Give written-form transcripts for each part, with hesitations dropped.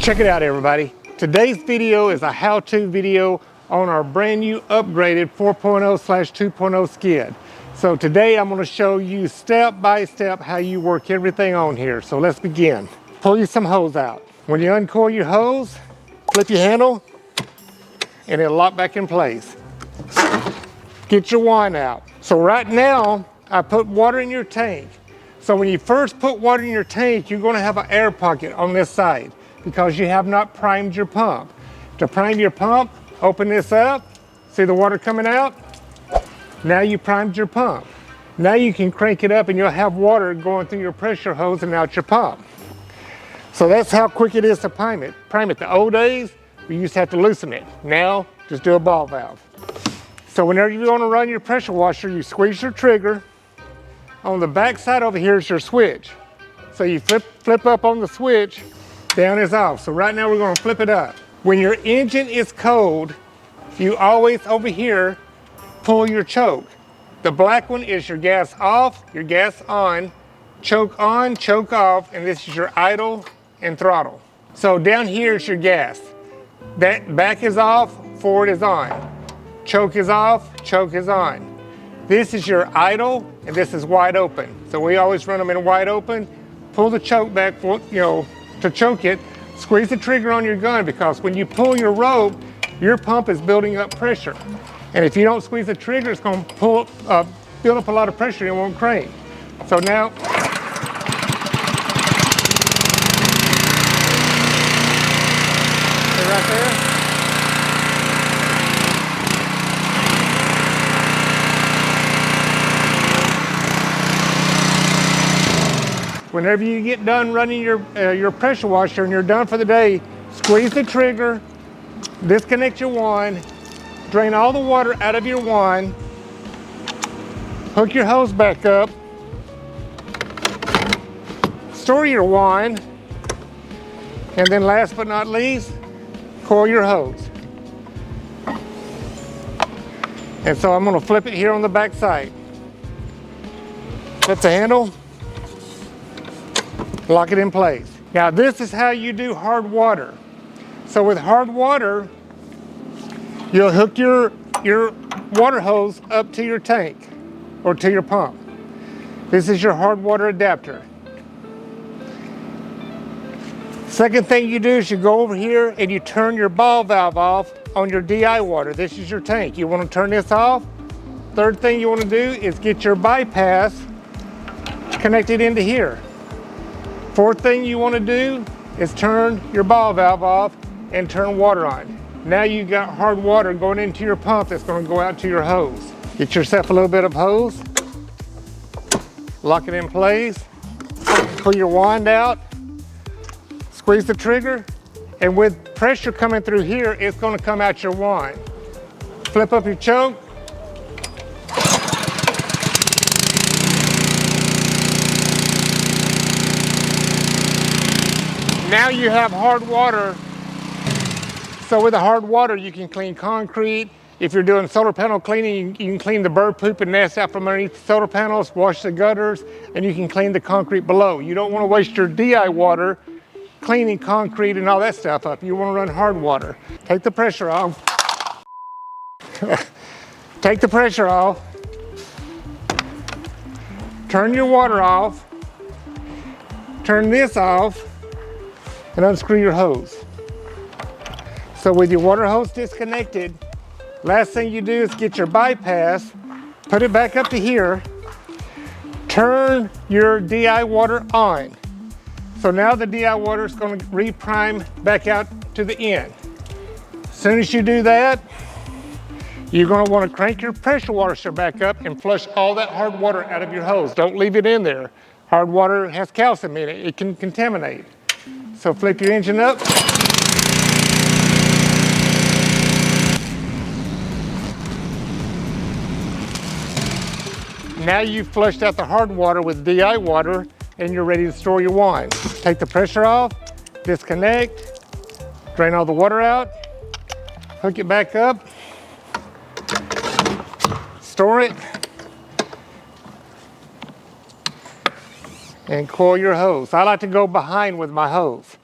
Check it out, everybody. Today's video is a how-to video on our brand new upgraded 4.0/2.0 skid. So today I'm going to show you step by step how you work everything on here. So let's begin. Pull you some hose out. When you uncoil your hose, flip your handle and it'll lock back in place. Get your wand out. So right now I put water in your tank. So when you first put water in your tank, you're going to have an air pocket on this side because you have not primed your pump. To prime your pump, open this up. See the water coming out? Now you primed your pump. Now you can crank it up and you'll have water going through your pressure hose and out your pump. So that's how quick it is to prime it. The old days, we used to have to loosen it. Now, just do a ball valve. So whenever you want to run your pressure washer, you squeeze your trigger. On the back side over here is your switch. So you flip up on the switch, down is off. So right now we're going to flip it up. When your engine is cold, you always over here pull your choke. The black one is your gas off, your gas on, choke off, and this is your idle and throttle. So down here is your gas. That back is off, forward is on. Choke is off, choke is on. This is your idle, and this is wide open. So we always run them in wide open. Pull the choke back, to choke it. Squeeze the trigger on your gun because when you pull your rope, your pump is building up pressure. And if you don't squeeze the trigger, it's going to build up a lot of pressure and it won't crank. So now, right there. Whenever you get done running your pressure washer and you're done for the day, squeeze the trigger, disconnect your wand, drain all the water out of your wand, hook your hose back up, store your wand, and then last but not least, coil your hose. And so I'm going to flip it here on the back side. Flip the handle. Lock it in place. Now this is how you do hard water. So with hard water, you'll hook your water hose up to your tank or to your pump. This is your hard water adapter. Second thing you do is you go over here and you turn your ball valve off on your DI water. This is your tank. You want to turn this off. Third thing you want to do is get your bypass connected into here. Fourth thing you want to do is turn your ball valve off and turn water on. Now you've got hard water going into your pump that's going to go out to your hose. Get yourself a little bit of hose, lock it in place, pull your wand out, squeeze the trigger, and with pressure coming through here, it's going to come out your wand. Flip up your choke. Now you have hard water. So with the hard water, you can clean concrete. If you're doing solar panel cleaning, you can clean the bird poop and nest out from underneath the solar panels, wash the gutters, and you can clean the concrete below. You don't want to waste your DI water cleaning concrete and all that stuff up. You want to run hard water. Take the pressure off. Take the pressure off. Turn your water off. Turn this off. And unscrew your hose. So with your water hose disconnected, last thing you do is get your bypass, put it back up to here, turn your DI water on. So now the DI water is going to reprime back out to the end. As soon as you do that, you're going to want to crank your pressure washer back up and flush all that hard water out of your hose. Don't leave it in there. Hard water has calcium in it. It can contaminate. So flip your engine up. Now you've flushed out the hard water with DI water and you're ready to store your wand. Take the pressure off, disconnect, drain all the water out, hook it back up, store it, and coil your hose. I like to go behind with my hose.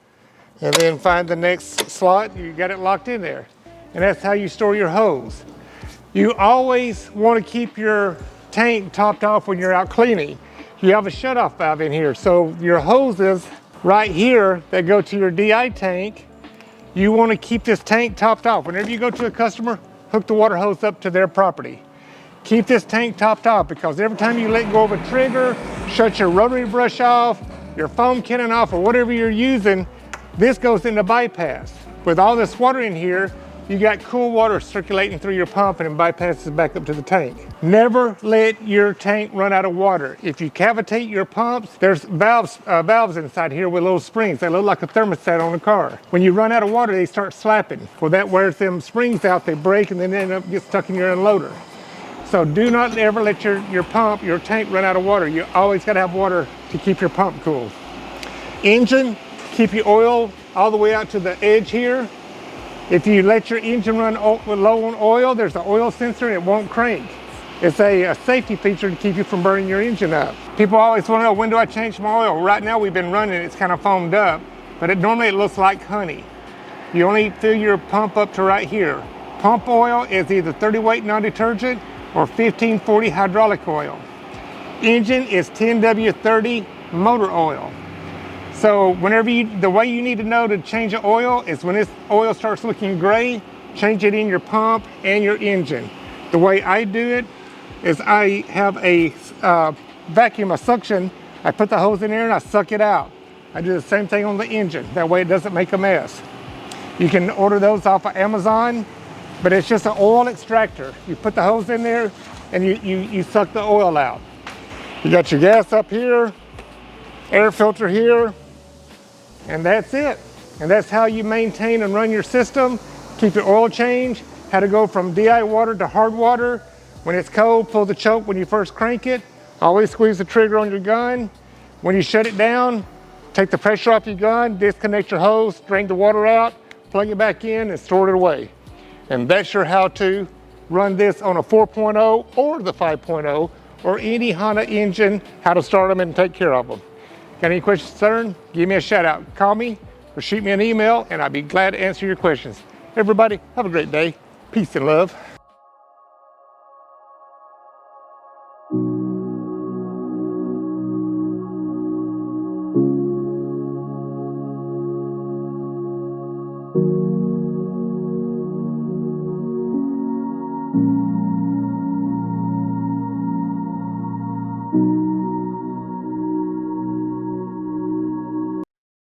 and then find the next slot. You got it locked in there. And that's how you store your hose. You always want to keep your tank topped off when you're out cleaning. You have a shutoff valve in here, so your hoses right here that go to your DI tank, you want to keep this tank topped off. Whenever you go to a customer, hook the water hose up to their property. Keep this tank topped off, because every time you let go of a trigger, shut your rotary brush off, your foam cannon off, or whatever you're using, this goes into bypass. With all this water in here, you got cool water circulating through your pump, and it bypasses back up to the tank. Never let your tank run out of water. If you cavitate your pumps, there's valves inside here with little springs. They look like a thermostat on a car. When you run out of water, they start slapping. Well, that wears them springs out, they break, and then they end up getting stuck in your unloader. So do not ever let your tank run out of water. You always gotta have water to keep your pump cool. Engine, keep your oil all the way out to the edge here. If you let your engine run low on oil, there's an oil sensor and it won't crank. It's a safety feature to keep you from burning your engine up. People always want to know, when do I change my oil? Right now we've been running, it's kind of foamed up, but normally it looks like honey. You only fill your pump up to right here. Pump oil is either 30 weight non-detergent or 1540 hydraulic oil. Engine is 10W30 motor oil. So the way you need to know to change the oil is when this oil starts looking gray, change it in your pump and your engine. The way I do it is I have a vacuum, a suction. I put the hose in there and I suck it out. I do the same thing on the engine. That way it doesn't make a mess. You can order those off of Amazon, but it's just an oil extractor. You put the hose in there and you suck the oil out. You got your gas up here, air filter here, and that's it. And that's how you maintain and run your system. Keep your oil change, how to go from DI water to hard water. When it's cold, pull the choke when you first crank it. Always squeeze the trigger on your gun. When you shut it down, take the pressure off your gun, disconnect your hose, drain the water out, plug it back in and store it away. And that's your how to run this on a 4.0 or the 5.0 or any Honda engine, how to start them and take care of them. Got any questions, concern? Give me a shout out. Call me or shoot me an email and I'll be glad to answer your questions. Everybody, have a great day. Peace and love.